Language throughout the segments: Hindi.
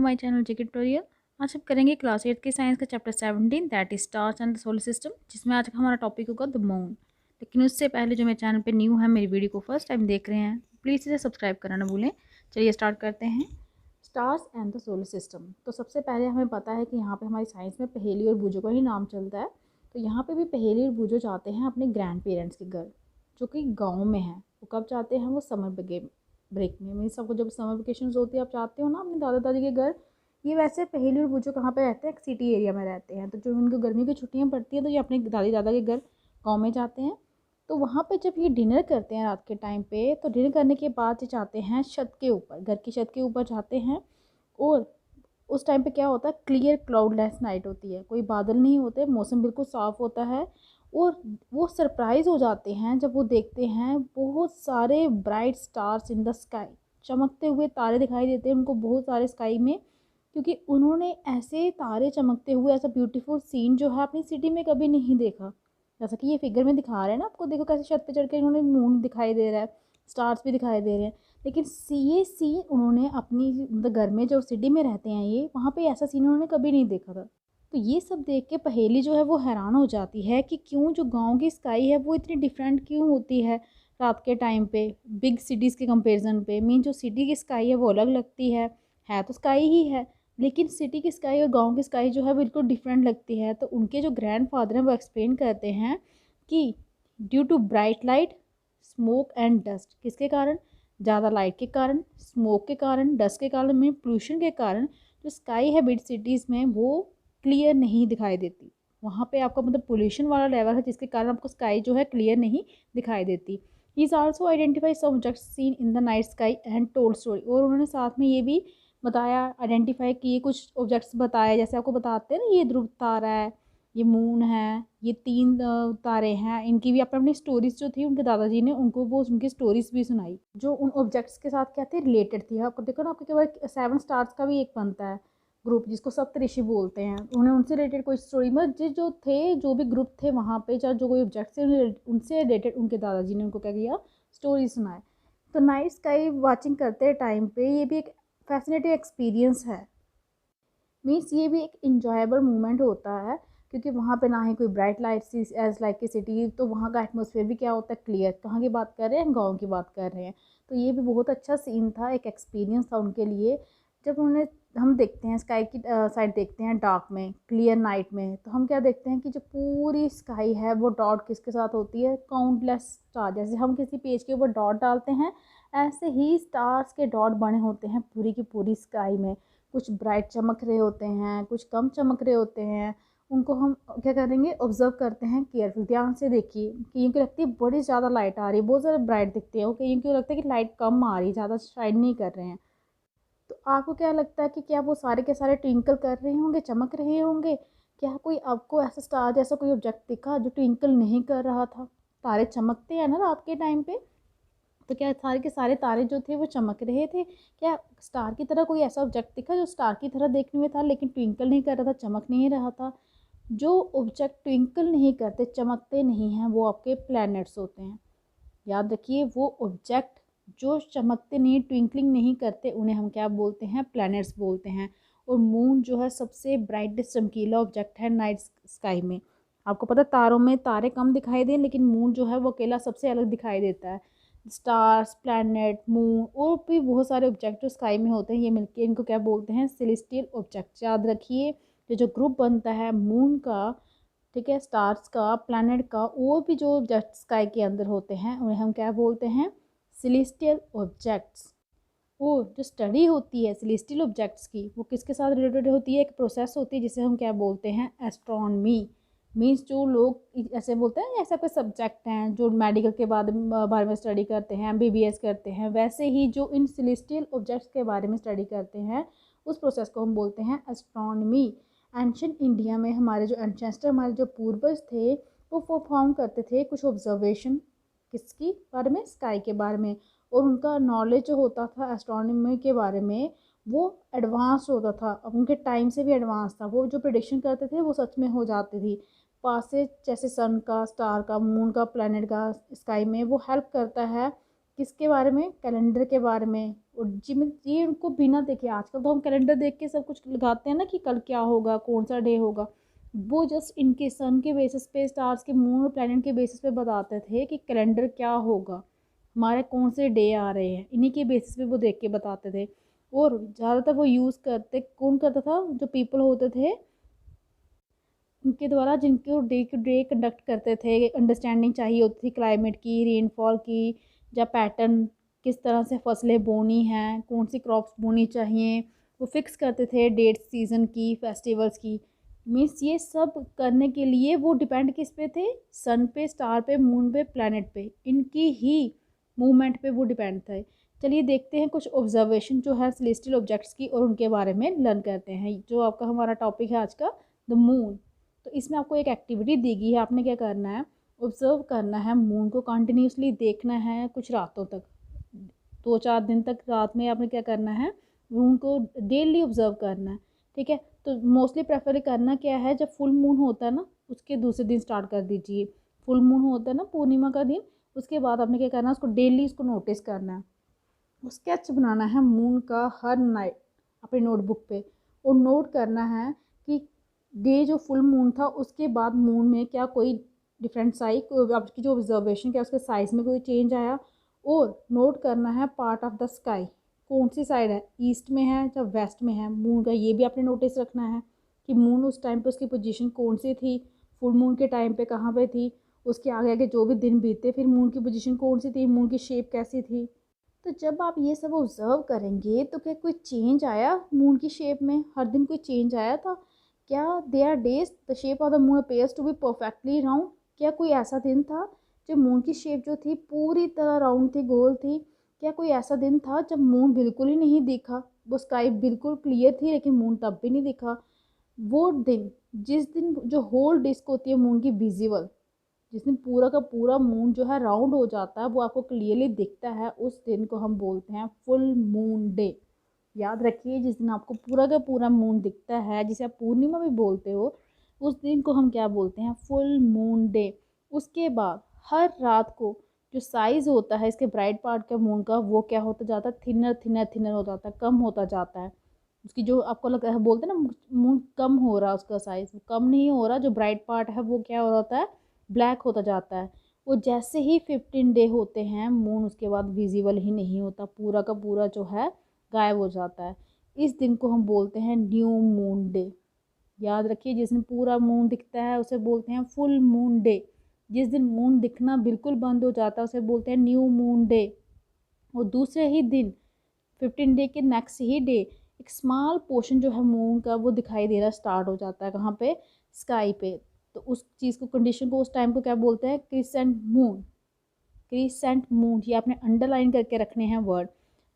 My channel JK tutorial. आज हम करेंगे क्लास 8 के साइंस का chapter 17 that is stars and the solar system, जिसमें आज का हमारा टॉपिक होगा द मून। लेकिन उससे पहले जो मेरे चैनल पे न्यू है, मेरी वीडियो को फर्स्ट टाइम देख रहे हैं, प्लीज़ इसे सब्सक्राइब करना ना भूलें। चलिए स्टार्ट करते हैं। Stars and the solar system. तो सबसे पहले हमें पता है कि यहाँ पे हमारी साइंस में पहेली और बूझों का ही नाम चलता है। तो यहाँ पे भी पहेली और बूझों जाते हैं अपने ग्रैंड पेरेंट्स के घर, जो कि गाँव में है। वो कब जाते हैं? वो समर ब्रेक में। मीन्स सबको जब समर वेकेशन होती है, आप चाहते हो ना अपने दादा दादी के घर। ये वैसे पहेली और बूझो कहाँ पे रहते हैं? एक सिटी एरिया में रहते हैं। तो जब उनको गर्मी की छुट्टियाँ पड़ती हैं तो ये अपने दादी दादा के घर गाँव में जाते हैं। तो वहाँ पे जब ये डिनर करते हैं रात के टाइम पे, तो डिनर करने के बाद ये जाते हैं छत के ऊपर, घर की छत के ऊपर जाते हैं। और उस टाइम पे क्या होता है? क्लियर क्लाउडलेस नाइट होती है, कोई बादल नहीं होते, मौसम बिल्कुल साफ़ होता है। और वो सरप्राइज़ हो जाते हैं जब वो देखते हैं बहुत सारे bright stars in the sky. चमकते हुए तारे दिखाई देते हैं उनको बहुत सारे स्काई में, क्योंकि उन्होंने ऐसे तारे चमकते हुए, ऐसा ब्यूटीफुल सीन जो है अपनी सिटी में कभी नहीं देखा। जैसा कि ये फिगर में दिखा रहे हैं ना आपको, देखो कैसे छत पे चढ़ के उन्होंने मून दिखाई दे रहा है, स्टार्स भी दिखाई दे रहे हैं। लेकिन ये सीन उन्होंने अपनी मतलब घर में जो सिटी में रहते हैं, ये वहाँ पे ऐसा सीन उन्होंने कभी नहीं देखा था। तो ये सब देख के पहेली जो है वो हैरान हो जाती है कि क्यों जो गांव की स्काई है वो इतनी डिफरेंट क्यों होती है रात के टाइम पे बिग सिटीज़ के कंपैरिजन पे। मीन जो सिटी की स्काई है वो अलग लगती है तो स्काई ही है, लेकिन सिटी की स्काई और गांव की स्काई जो है बिल्कुल डिफरेंट लगती है। तो उनके जो ग्रैंडफादर हैं वो एक्सप्लेन करते हैं कि due to bright light, smoke and dust, किसके कारण? ज़्यादा लाइट के कारण, स्मोक के कारण, डस्ट के कारण, मीन पोल्यूशन के कारण जो स्काई है बिग सिटीज़ में वो क्लियर नहीं दिखाई देती। वहाँ पे आपका मतलब पोल्यूशन वाला लेवल है, जिसके कारण आपको स्काई जो है क्लियर नहीं दिखाई देती। He is also identify some objects seen in the night sky and told story. और उन्होंने साथ में ये भी बताया, आइडेंटिफाई किए कुछ ऑब्जेक्ट्स बताए, जैसे आपको बताते हैं ना, ये ध्रुव तारा है, ये मून है, ये 3 तारे हैं। इनकी भी अपनी स्टोरीज जो थी उनके दादाजी ने उनको वो उनकी स्टोरीज भी सुनाई, जो उन ऑब्जेक्ट्स के साथ क्या थे? रिलेटेड थी। आपको देखो ना, आपके केवल 7 स्टार्स का भी एक बनता है ग्रुप, जिसको सप्तऋषि बोलते हैं। उन्हें उनसे रिलेटेड कोई स्टोरी मतलब जो थे, जो भी ग्रुप थे वहाँ पे, चाहे जो कोई ऑब्जेक्ट थे उनसे रिलेटेड उनके दादाजी ने उनको क्या किया? स्टोरी सुनाए। तो नाइट स्काई वाचिंग करते टाइम पे ये भी एक फैसिनेटिंग एक्सपीरियंस है। मीन्स ये भी एक इंजॉयबल मोमेंट होता है, क्योंकि वहाँ पे ना ही कोई ब्राइट लाइट एज लाइक की सिटी, तो वहाँ का एटमोसफेयर भी क्या होता है? क्लियर। कहाँ की बात कर रहे हैं? गाँव की बात कर रहे हैं। तो ये भी बहुत अच्छा सीन था, एक एक्सपीरियंस था उनके लिए। जब उन्होंने हम देखते हैं स्काई की साइड, देखते हैं डार्क में, क्लियर नाइट में, तो हम क्या देखते हैं कि जो पूरी स्काई है वो डॉट किसके साथ होती है? Countless star. जैसे हम किसी पेज के ऊपर डॉट डालते हैं, ऐसे ही स्टार्स के डॉट बने होते हैं पूरी की पूरी स्काई में। कुछ ब्राइट चमक रहे होते हैं, कुछ कम चमक रहे होते हैं। उनको हम क्या करेंगे? ऑब्जर्व करते हैं केयरफुल, ध्यान से देखिए। कईयों को लगती है बड़ी ज़्यादा लाइट आ रही है, बहुत ज़्यादा ब्राइट दिखते हैं, और कईयों को लगता है कि लाइट कम आ रही है, ज़्यादा शाइन नहीं कर रहे हैं। तो आपको क्या लगता है कि क्या वो सारे के सारे ट्विंकल कर रहे होंगे, चमक रहे होंगे? क्या कोई आपको ऐसा स्टार जैसा कोई ऑब्जेक्ट दिखा जो ट्विंकल नहीं कर रहा था? तारे चमकते हैं ना रात के टाइम पे, तो क्या सारे के सारे तारे जो थे वो चमक रहे थे? क्या स्टार की तरह कोई ऐसा ऑब्जेक्ट दिखा जो स्टार की तरह देखने में था लेकिन ट्विंकल नहीं कर रहा था, चमक नहीं रहा था? जो ऑब्जेक्ट ट्विंकल नहीं करते, चमकते नहीं हैं, वो आपके प्लैनेट्स होते हैं। याद रखिए, वो ऑब्जेक्ट जो चमकते नहीं, ट्विंकलिंग नहीं करते, उन्हें हम क्या बोलते हैं? प्लैनेट्स बोलते हैं। और मून जो है सबसे ब्राइटेस्ट चमकीला ऑब्जेक्ट है नाइट स्काई में। आपको पता है तारों में तारे कम दिखाई दें, लेकिन मून जो है वो अकेला सबसे अलग दिखाई देता है। स्टार्स, प्लैनेट, मून और भी बहुत सारे ऑब्जेक्ट जो स्काई में होते हैं, ये मिलके इनको क्या बोलते हैं? Celestial object. याद रखिए, ये जो ग्रुप बनता है मून का, ठीक है, स्टार्स का, प्लैनेट का, और भी जो ऑब्जेक्ट स्काई के अंदर होते हैं उन्हें हम क्या बोलते हैं? Celestial objects. वो जो स्टडी होती है सेलेस्टियल ऑब्जेक्ट्स की, वो किसके साथ रिलेटेड होती है? एक प्रोसेस होती है जिसे हम क्या बोलते हैं? एस्ट्रोनॉमी। मीन्स जो लोग ऐसे बोलते हैं, ऐसा कोई सब्जेक्ट हैं जो मेडिकल के बाद बारे में स्टडी करते हैं, एमबीबीएस करते हैं, वैसे ही जो इन सेलेस्टियल ऑब्जेक्ट्स के बारे में स्टडी करते हैं, उस प्रोसेस को हम बोलते हैं एस्ट्रोनॉमी। एंशियंट इंडिया में हमारे जो एंसेस्टर, हमारे जो पूर्वज थे, वो परफॉर्म करते थे कुछ ऑब्जर्वेशन, किसकी बारे में? स्काई के बारे में। और उनका नॉलेज जो होता था एस्ट्रोनॉमी के बारे में, वो एडवांस होता था, अब उनके टाइम से भी एडवांस था। वो जो प्रिडिक्शन करते थे वो सच में हो जाती थी। पास से जैसे सन का, स्टार का, मून का, प्लैनेट का स्काई में, वो हेल्प करता है किसके बारे में? कैलेंडर के बारे में। और जिम ये उनको बिना देखे, आजकल तो हम कैलेंडर देख के सब कुछ लगाते हैं ना कि कल क्या होगा, कौन सा डे होगा। वो जस्ट इनके सन के बेसिस पे, स्टार्स के, मून और प्लैनेट के बेसिस पे बताते थे कि कैलेंडर क्या होगा, हमारे कौन से डे आ रहे हैं, इन्हीं के बेसिस पे वो देख के बताते थे। और ज़्यादातर वो यूज़ करते कौन करता था, जो पीपल होते थे उनके द्वारा, जिनको डे टू डे कंडक्ट करते थे, अंडरस्टैंडिंग चाहिए होती थी क्लाइमेट की, रेनफॉल की, या पैटर्न, किस तरह से फसलें बोनी हैं, कौन सी क्रॉप्स बोनी चाहिए, वो फिक्स करते थे डेट्स सीज़न की, फेस्टिवल्स की। मीन्स ये सब करने के लिए वो डिपेंड किस पे थे, सन पे, स्टार पे, मून पे, प्लैनेट पे, इनकी ही मूवमेंट पे वो डिपेंड थे। चलिए देखते हैं कुछ ऑब्जर्वेशन जो है सेलेस्टियल ऑब्जेक्ट्स की, और उनके बारे में लर्न करते हैं। जो आपका हमारा टॉपिक है आज का, द मून। तो इसमें आपको एक एक्टिविटी दी गई है, आपने क्या करना है, ऑब्जर्व करना है मून को, कंटिन्यूसली देखना है कुछ रातों तक, 2-4 दिन तक रात में आपने क्या करना है, मून को डेली ऑब्जर्व करना है। ठीक है, तो मोस्टली प्रेफर करना क्या है, जब फुल मून होता है ना उसके दूसरे दिन स्टार्ट कर दीजिए। फुल मून होता है ना पूर्णिमा का दिन, उसके बाद आपने क्या करना है, उसको डेली उसको नोटिस करना है। स्केच बनाना है मून का हर नाइट अपनी नोटबुक पे, और नोट करना है कि डे जो फुल मून था उसके बाद मून में क्या कोई डिफरेंट साइज, आपकी जो ऑब्जर्वेशन क्या उसके साइज़ में कोई चेंज आया। और नोट करना है पार्ट ऑफ द स्काई, कौन सी साइड है, ईस्ट में है या वेस्ट में है मून का, ये भी आपने नोटिस रखना है कि मून उस टाइम पे उसकी पोजीशन कौन सी थी, फुल मून के टाइम पे कहाँ पे थी, उसके आगे आगे जो भी दिन बीते फिर मून की पोजीशन कौन सी थी, मून की शेप कैसी थी। तो जब आप ये सब ऑब्जर्व करेंगे तो क्या कोई चेंज आया मून की शेप में, हर दिन कोई चेंज आया था क्या, they are days the shape of the moon appears to be perfectly round, क्या कोई ऐसा दिन था जब मून की शेप जो थी पूरी तरह राउंड थी, गोल थी। क्या कोई ऐसा दिन था जब मून बिल्कुल ही नहीं दिखा, वो स्काई बिल्कुल क्लियर थी लेकिन मून तब भी नहीं दिखा। वो दिन, जिस दिन जो होल डिस्क होती है मून की विजिबल, जिस दिन पूरा का पूरा मून जो है राउंड हो जाता है, वो आपको क्लियरली दिखता है, उस दिन को हम बोलते हैं फुल मून डे। याद रखिए, जिस दिन आपको पूरा का पूरा मून दिखता है, जिसे आप पूर्णिमा भी बोलते हो, उस दिन को हम क्या बोलते हैं, फुल मून डे। उसके बाद हर रात को जो साइज़ होता है इसके ब्राइट पार्ट का मून का, वो क्या होता जाता है, थिनर थिनर थिनर हो जाता है, कम होता जाता है। उसकी जो आपको लगता है, बोलते हैं ना मून कम हो रहा है, उसका साइज़ कम नहीं हो रहा, जो ब्राइट पार्ट है वो क्या हो रहा होता है, ब्लैक होता जाता है। वो जैसे ही 15 डे होते हैं मून उसके बाद विजिबल ही नहीं होता, पूरा का पूरा जो है गायब हो जाता है। इस दिन को हम बोलते हैं न्यू मून डे। याद रखिए, जिस दिन पूरा मून दिखता है उसे बोलते हैं फुल मून डे, जिस दिन मून दिखना बिल्कुल बंद हो जाता है उसे बोलते हैं न्यू मून डे। और दूसरे ही दिन 15 डे के नेक्स्ट ही डे एक स्मॉल पोर्शन जो है मून का वो दिखाई देना स्टार्ट हो जाता है, कहाँ पे, स्काई पे। तो उस चीज़ को, कंडीशन को, उस टाइम को क्या बोलते हैं, क्रिसेंट मून। क्रिसेंट मून, ये आपने अंडरलाइन करके रखने हैं वर्ड।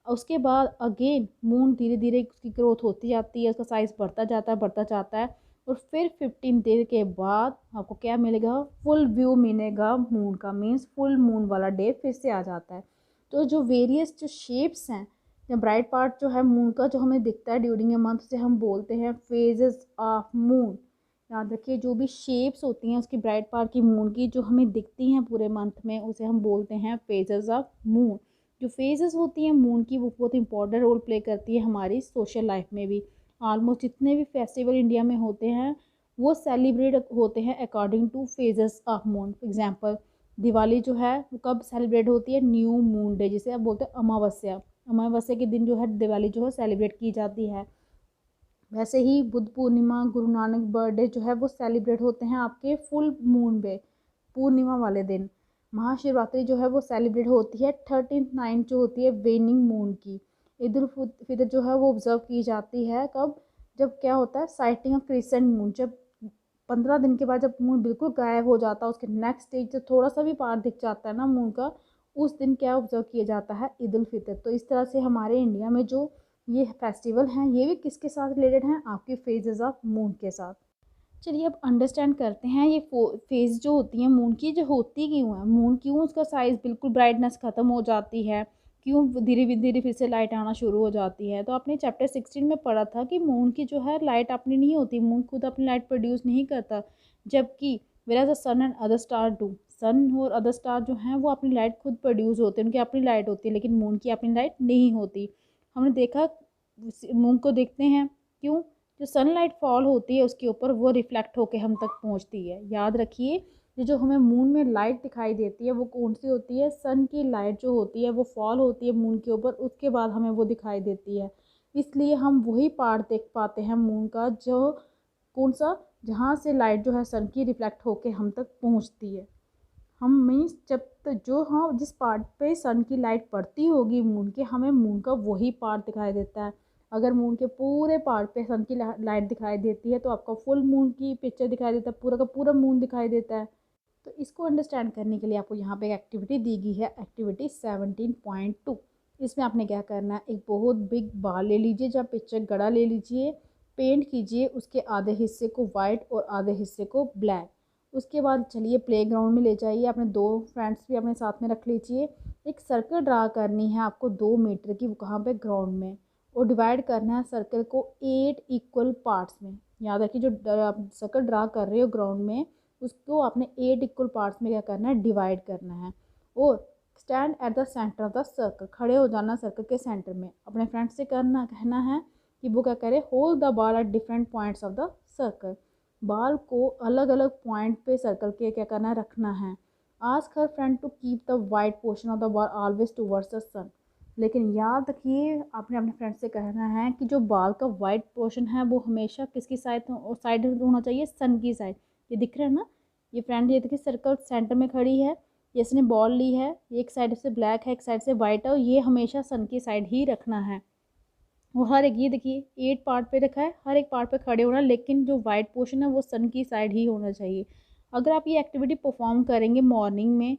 उसके बाद अगेन मून धीरे धीरे उसकी ग्रोथ होती जाती है, उसका साइज़ बढ़ता जाता है, बढ़ता जाता है। और फिर 15 डे के बाद आपको क्या मिलेगा, फुल व्यू मिलेगा मून का, मीन्स फुल मून वाला डे फिर से आ जाता है। तो जो वेरियस जो शेप्स हैं, या ब्राइट पार्ट जो है मून का जो हमें दिखता है ड्यूरिंग ए मंथ, से हम बोलते हैं फेजेस ऑफ मून। याद रखिए, जो भी शेप्स होती हैं उसकी ब्राइट पार्ट की मून की जो हमें दिखती हैं पूरे मंथ में, उसे हम बोलते हैं फेजेस ऑफ मून। जो फेजेस होती हैं मून की वो बहुत इंपॉर्टेंट रोल प्ले करती है हमारी सोशल लाइफ में भी। ऑलमोस्ट जितने भी फेस्टिवल इंडिया में होते हैं वो सेलिब्रेट होते हैं according two phases of moon. For example, Diwali जो है वो कब सेलिब्रेट होती है, न्यू मून डे, जिसे आप बोलते हैं अमावस्या। अमावस्या के दिन जो है दिवाली जो है सेलिब्रेट की जाती है। वैसे ही बुद्ध पूर्णिमा, गुरु नानक बर्थडे जो है वो सेलिब्रेट होते हैं आपके फुल मून पे, पूर्णिमा वाले दिन। महाशिवरात्रि जो है वो सेलिब्रेट होती है 13th नाइट जो होती है वेनिंग मून की। ईद उल फितर जो है वो ऑब्जर्व की जाती है कब, जब क्या होता है, साइटिंग ऑफ क्रिसेंट मून, जब 15 दिन के बाद जब मून बिल्कुल गायब हो जाता है, उसके नेक्स्ट डे जब थोड़ा सा भी पार्ट दिख जाता है ना मून का, उस दिन क्या ऑब्जर्व किया जाता है, ईद उल फितर। तो इस तरह से हमारे इंडिया में जो ये फेस्टिवल हैं ये भी किसके साथ रिलेटेड हैं, आपके फेजेस ऑफ मून के साथ। चलिए अब अंडरस्टैंड करते हैं ये फेज जो होती है मून की, जो होती क्यों है, मून क्यों उसका साइज़ बिल्कुल ब्राइटनेस ख़त्म हो जाती है, क्यों धीरे धीरे फिर से लाइट आना शुरू हो जाती है। तो आपने चैप्टर 16 में पढ़ा था कि मून की जो है लाइट अपनी नहीं होती, मून खुद अपनी लाइट प्रोड्यूस नहीं करता, जबकि where the sun and other star do, sun और अदर स्टार जो हैं वो अपनी लाइट खुद प्रोड्यूस होते हैं, उनकी अपनी लाइट होती है, लेकिन मून की अपनी लाइट नहीं होती। हमने देखा मून को देखते हैं, क्यों? जो सनलाइट फॉल होती है उसके ऊपर वो रिफ्लेक्ट होके हम तक पहुंचती है। याद रखिए, ये जो हमें मून में लाइट दिखाई देती है वो कौन सी होती है? सन की लाइट जो होती है वो फॉल होती है मून के ऊपर, उसके बाद हमें वो दिखाई देती है। इसलिए हम वही पार्ट देख पाते हैं मून का जो कौन सा, जहाँ से लाइट जो है सन की रिफ्लेक्ट होके हम तक पहुँचती है। हम मीन्स जब तक जो हाँ जिस पार्ट पे सन की लाइट पड़ती होगी मून के, हमें मून का वही पार्ट दिखाई देता है। अगर मून के पूरे पार्ट पे सन की लाइट दिखाई देती है तो आपको फुल मून की पिक्चर दिखाई देता है, पूरा का पूरा मून दिखाई देता है। तो इसको अंडरस्टैंड करने के लिए आपको यहाँ पे एक एक्टिविटी दी गई है, एक्टिविटी 17.2। इसमें आपने क्या करना है, एक बहुत बिग बाल ले लीजिए, जब पिक्चर गड़ा ले लीजिए, पेंट कीजिए उसके आधे हिस्से को वाइट और आधे हिस्से को ब्लैक। उसके बाद चलिए प्लेग्राउंड में ले जाइए, अपने 2 फ्रेंड्स भी अपने साथ में रख लीजिए। एक सर्कल ड्रा करनी है आपको 2 मीटर की कहाँ पे, ग्राउंड में, और डिवाइड करना है सर्कल को 8 इक्वल पार्ट्स में। याद रखिए, जो आप सर्कल ड्रा कर रहे हो ग्राउंड में उसको आपने 8 इक्वल पार्ट्स में क्या करना है, डिवाइड करना है। और stand at the centre of the circle, खड़े हो जाना सर्कल के सेंटर में। अपने फ्रेंड से कहना है कि वो क्या करे, hold the ball at different points of the circle, बाल को अलग अलग पॉइंट पे सर्कल के क्या करना है, रखना है। आस्क हर friend to keep the white portion of the ball always towards the sun. लेकिन याद रखिए, आपने अपने फ्रेंड से कहना है कि जो बाल का वाइट पोर्शन है वो हमेशा किसकी साइड होना चाहिए, सन की साइड। ये दिख रहा है ना, ये फ्रेंड, ये देखिए सर्कल सेंटर में खड़ी है, ये इसने बॉल ली है, एक साइड से ब्लैक है एक साइड से वाइट है, और ये हमेशा सन की साइड ही रखना है। वो हर एक, ये देखिए 8 पार्ट पे रखा है, हर एक पार्ट पे खड़े होना, लेकिन जो वाइट पोर्शन है वो सन की साइड ही होना चाहिए। अगर आप ये एक्टिविटी परफॉर्म करेंगे मॉर्निंग में,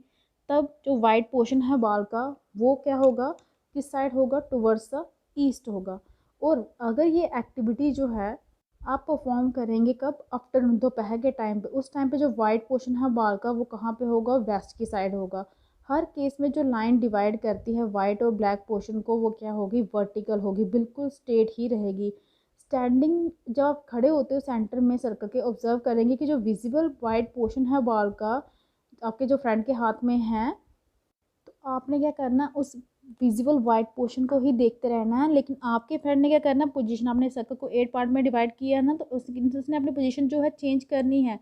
तब जो वाइट पोर्शन है बाल का वो क्या होगा, किस साइड होगा, टुवर्ड्स द ईस्ट होगा। और अगर ये एक्टिविटी जो है आप परफॉर्म करेंगे कब, आफ्टरनून, दोपहर के टाइम पे, उस टाइम पे जो वाइट पोर्शन है बाल का वो कहाँ पे होगा, वेस्ट की साइड होगा। हर केस में जो लाइन डिवाइड करती है वाइट और ब्लैक पोर्शन को वो क्या होगी, वर्टिकल होगी, बिल्कुल स्ट्रेट ही रहेगी। स्टैंडिंग, जब आप खड़े होते हो सेंटर में सर्कल के, ऑब्जर्व करेंगे कि जो विजिबल वाइट पोर्शन है बाल का आपके जो फ्रेंड के हाथ में है, तो आपने क्या करना, उस विजिबल वाइट पोर्शन को ही देखते रहना है। लेकिन आपके फ्रेंड ने क्या करना, पोजीशन, आपने सर्कल को 8 पार्ट में डिवाइड किया है ना, तो उसने अपनी पोजीशन जो है चेंज करनी है।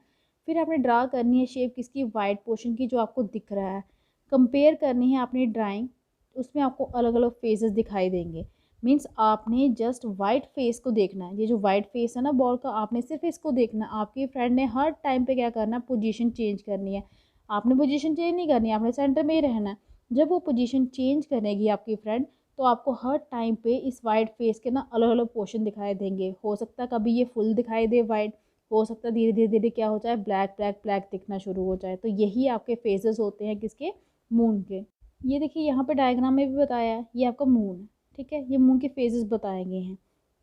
फिर आपने ड्रा करनी है शेप किसकी, वाइट पोर्शन की, जो आपको दिख रहा है। कंपेयर करनी है अपनी ड्राइंग, उसमें आपको अलग अलग फेसेस दिखाई देंगे। मीन्स आपने जस्ट वाइट फेस को देखना है, ये जो वाइट फेस है ना बॉल का, आपने सिर्फ इसको देखना है। आपके फ्रेंड ने हर टाइम पे क्या करना है, पोजीशन चेंज करनी है। आपने पोजीशन चेंज नहीं करनी है, आपने सेंटर में ही रहना है। जब वो पोजीशन चेंज करेगी आपकी फ्रेंड, तो आपको हर टाइम पे इस वाइट फेस के ना अलग अलग पोर्शन दिखाई देंगे। हो सकता है कभी ये फुल दिखाई दे वाइट, हो सकता है धीरे धीरे धीरे क्या हो जाए, ब्लैक ब्लैक ब्लैक दिखना शुरू हो जाए। तो यही आपके फेजेस होते हैं किसके, मून के। ये देखिए यहाँ पे डायग्राम में भी बताया है, ये आपका मून है, ठीक है। ये मून के फेजेस बताए गए हैं,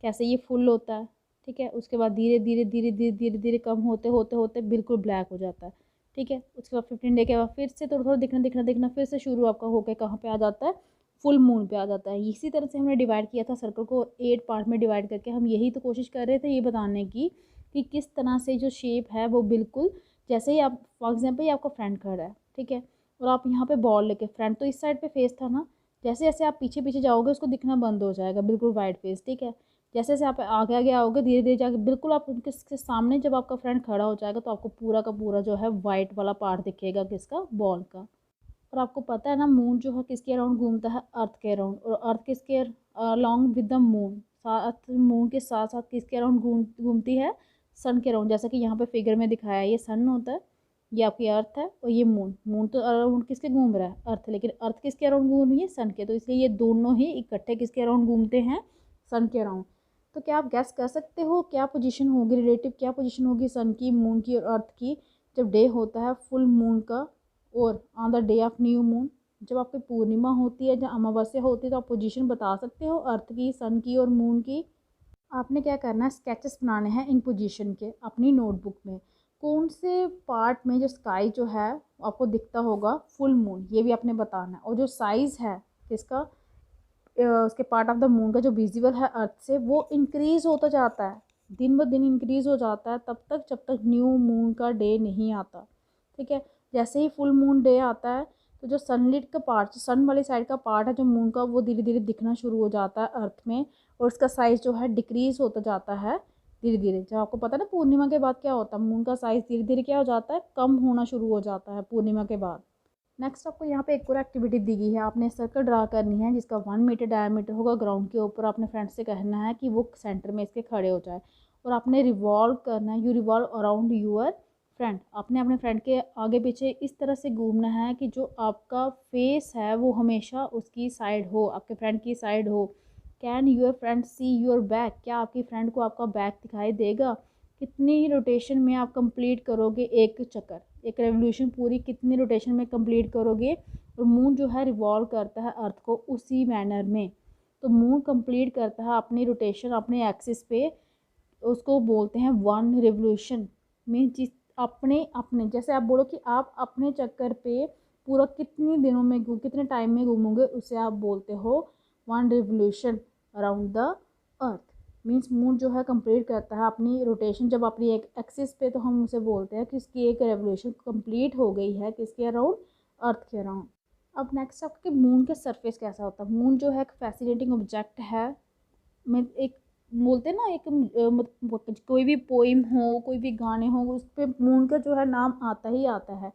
कैसे ये फुल होता है, ठीक है। उसके बाद धीरे धीरे धीरे धीरे धीरे धीरे कम होते होते होते बिल्कुल ब्लैक हो जाता है, ठीक है। उसके बाद 15 डे के बाद फिर से थोड़ा थोड़ा दिखना दिखना दिखना, फिर से शुरू आपका होकर कहाँ पे आ जाता है, फुल मून पे आ जाता है। इसी तरह से हमने डिवाइड किया था सर्कल को 8 पार्ट में डिवाइड करके। हम यही तो कोशिश कर रहे थे ये बताने की कि किस तरह से जो शेप है वो बिल्कुल, जैसे ही आप फॉर एग्जाम्पल ये आपका फ्रेंड खड़ा है, ठीक है, और आप यहाँ पे बॉल लेके, फ्रेंड तो इस साइड पे फेस था ना, जैसे जैसे आप पीछे पीछे जाओगे उसको दिखना बंद हो जाएगा, बिल्कुल वाइट फेस, ठीक है। जैसे जैसे आप आगे आगे आओगे धीरे धीरे जाके बिल्कुल आप उनके सामने जब आपका फ्रेंड खड़ा हो जाएगा तो आपको पूरा का पूरा जो है वाइट वाला पार्ट दिखेगा किसका, बॉल का। और आपको पता है ना, मून जो है किसके अराउंड घूमता है, अर्थ के अराउंड, और अर्थ किसके अलॉन्ग विद द मून, साथ मून के साथ साथ किसके अराउंड घूमती है, सन के अराउंड। जैसा कि यहाँ पे फिगर में दिखाया है, ये सन होता है, ये आपकी अर्थ है, और ये मून। मून तो अराउंड किसके घूम रहा है, अर्थ, लेकिन अर्थ किसके अराउंड घूम रही है, सन के। तो इसलिए ये दोनों ही इकट्ठे किसके अराउंड घूमते हैं, सन के अराउंड। तो क्या आप गैस कर सकते हो क्या पोजीशन होगी, रिलेटिव क्या पोजीशन होगी सन की, मून की और अर्थ की, जब डे होता है फुल मून का, और on the day of new moon, जब आपकी पूर्णिमा होती है, जब अमावस्या होती है, तो आप पोजीशन बता सकते हो अर्थ की, सन की और मून की। आपने क्या करना है, स्केचेस बनाने हैं इन पोजीशन के अपनी नोटबुक में। कौन से पार्ट में जो स्काई जो है आपको दिखता होगा, फुल मून, ये भी आपने बताना है। और जो साइज़ है किसका, उसके पार्ट ऑफ द मून का जो विजिबल है अर्थ से, वो इंक्रीज होता जाता है, दिन ब दिन इंक्रीज हो जाता है, तब तक जब तक न्यू मून का डे नहीं आता, ठीक है। जैसे ही फुल मून डे आता है, तो तो जो सनलिट का पार्ट, सन वाली साइड का पार्ट है जो मून का, वो धीरे धीरे दिखना शुरू हो जाता है अर्थ में, और उसका साइज़ जो है डिक्रीज़ होता जाता है धीरे धीरे। जब आपको पता है ना पूर्णिमा के बाद क्या होता है, मून का साइज़ धीरे धीरे क्या हो जाता है, कम होना शुरू हो जाता है पूर्णिमा के बाद। नेक्स्ट आपको यहाँ पे एक और एक्टिविटी दी गई है, आपने सर्कल ड्रा करनी है जिसका 1 मीटर डायमीटर होगा ग्राउंड के ऊपर। अपने फ्रेंड से कहना है कि वो सेंटर में इसके खड़े हो जाए, और आपने रिवॉल्व करना है, you revolve around your friend. आपने अपने फ्रेंड के आगे पीछे इस तरह से घूमना है कि जो आपका फेस है वो हमेशा उसकी साइड हो, आपके फ्रेंड की साइड हो। Can your friend see your back, क्या आपकी फ्रेंड को आपका बैक दिखाई देगा। कितनी रोटेशन में आप कंप्लीट करोगे एक चक्कर, एक रेवोल्यूशन पूरी कितनी रोटेशन में कंप्लीट करोगे। और मून जो है रिवॉल्व करता है अर्थ को उसी मैनर में। तो मून कंप्लीट करता है अपनी रोटेशन अपने एक्सिस पे, उसको बोलते हैं 1 रेवोल्यूशन। मीन जिस अपने अपने जैसे आप बोलो कि आप अपने चक्कर पे पूरा कितने दिनों में कितने टाइम में घूमोगे, उसे आप बोलते हो 1 revolution around the earth. Means moon जो है कंप्लीट करता है अपनी रोटेशन जब अपनी एक एक्सिस पे, तो हम उसे बोलते हैं कि इसकी एक रेवोल्यूशन कंप्लीट हो गई है किसके अराउंड, अर्थ के अराउंड। अब नेक्स्ट आपके मून का सरफेस कैसा होता है। मून जो है एक फैसिनेटिंग ऑब्जेक्ट है। मैं एक बोलते हैं ना, एक कोई भी पोइम हो, कोई भी गाने हो, उस पर मून का जो है नाम आता ही आता है।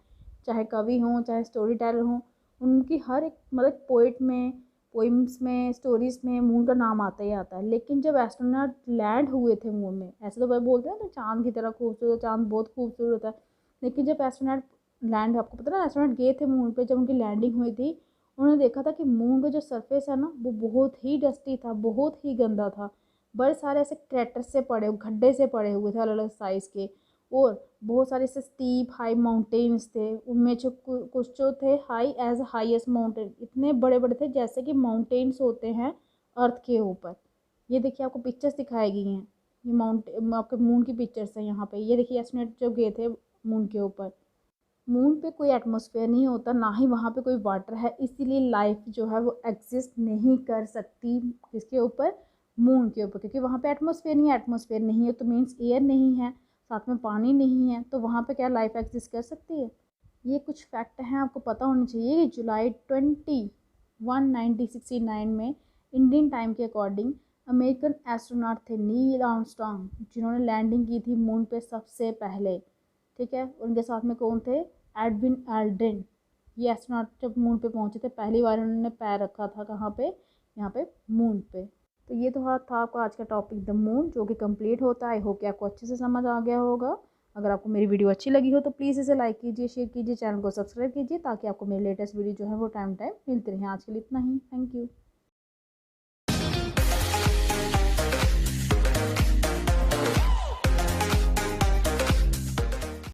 चाहे कवि हों, चाहे स्टोरी टेलर हों, उनकी हर एक मतलब पोइट में, पोइम्स में, स्टोरीज में मून का नाम आता ही आता है। लेकिन जब एस्ट्रोनॉट लैंड हुए थे मून में, ऐसे तो वह बोलते हैं ना चांद की तरह खूबसूरत, चांद बहुत खूबसूरत है, लेकिन जब एस्ट्रोनॉट लैंड, आपको पता ना एस्ट्रोनॉट गए थे मून पे, जब उनकी लैंडिंग हुई थी, उन्होंने देखा था कि मून का जो सरफेस है ना वो बहुत ही डस्टी था, बहुत ही गंदा था। बड़े सारे ऐसे क्रैटर से पड़े, गड्ढे से पड़े हुए थे अलग अलग साइज़ के, और बहुत सारे ऐसे स्टीप हाई माउंटेन्स थे। उनमें जो कुछ जो थे हाई एज हाईएस्ट माउंटेन, इतने बड़े बड़े थे जैसे कि माउंटेन्स होते हैं अर्थ के ऊपर। ये देखिए आपको पिक्चर्स दिखाई गई हैं, ये माउंटेन आपके मून की पिक्चर्स हैं यहाँ पे। ये देखिए एस्ट्रोनॉट जब गए थे मून के ऊपर, मून पे कोई एटमॉस्फेयर नहीं होता, ना ही वहाँ पे कोई वाटर है, इसीलिए लाइफ जो है वो एग्जिस्ट नहीं कर सकती किसके ऊपर, मून के ऊपर। क्योंकि वहाँ पे एटमॉस्फेयर नहीं है तो मीन्स एयर नहीं है, साथ में पानी नहीं है, तो वहाँ पे क्या लाइफ एग्जिस्ट कर सकती है। ये कुछ फैक्ट हैं आपको पता होने चाहिए कि जुलाई 1969 में इंडियन टाइम के अकॉर्डिंग अमेरिकन एस्ट्रोनॉट थे नील आर्मस्ट्रॉन्ग, जिन्होंने लैंडिंग की थी मून पे सबसे पहले। ठीक है, उनके साथ में कौन थे, एडविन एल्ड्रिन। ये एस्ट्रोनॉट जब मून पे पहुंचे थे पहली बार उन्होंने पैर रखा था कहाँ पे, यहाँ पे मून पे। तो ये तो था आपका आज का टॉपिक द मून, जो कि कंप्लीट होता है। आई होप कि आपको अच्छे से समझ आ गया होगा। अगर आपको मेरी वीडियो अच्छी लगी हो तो प्लीज़ इसे लाइक कीजिए, शेयर कीजिए, चैनल को सब्सक्राइब कीजिए, ताकि आपको मेरी लेटेस्ट वीडियो जो है वो टाइम टाइम मिलती रहे। आज के लिए इतना ही, थैंक यू।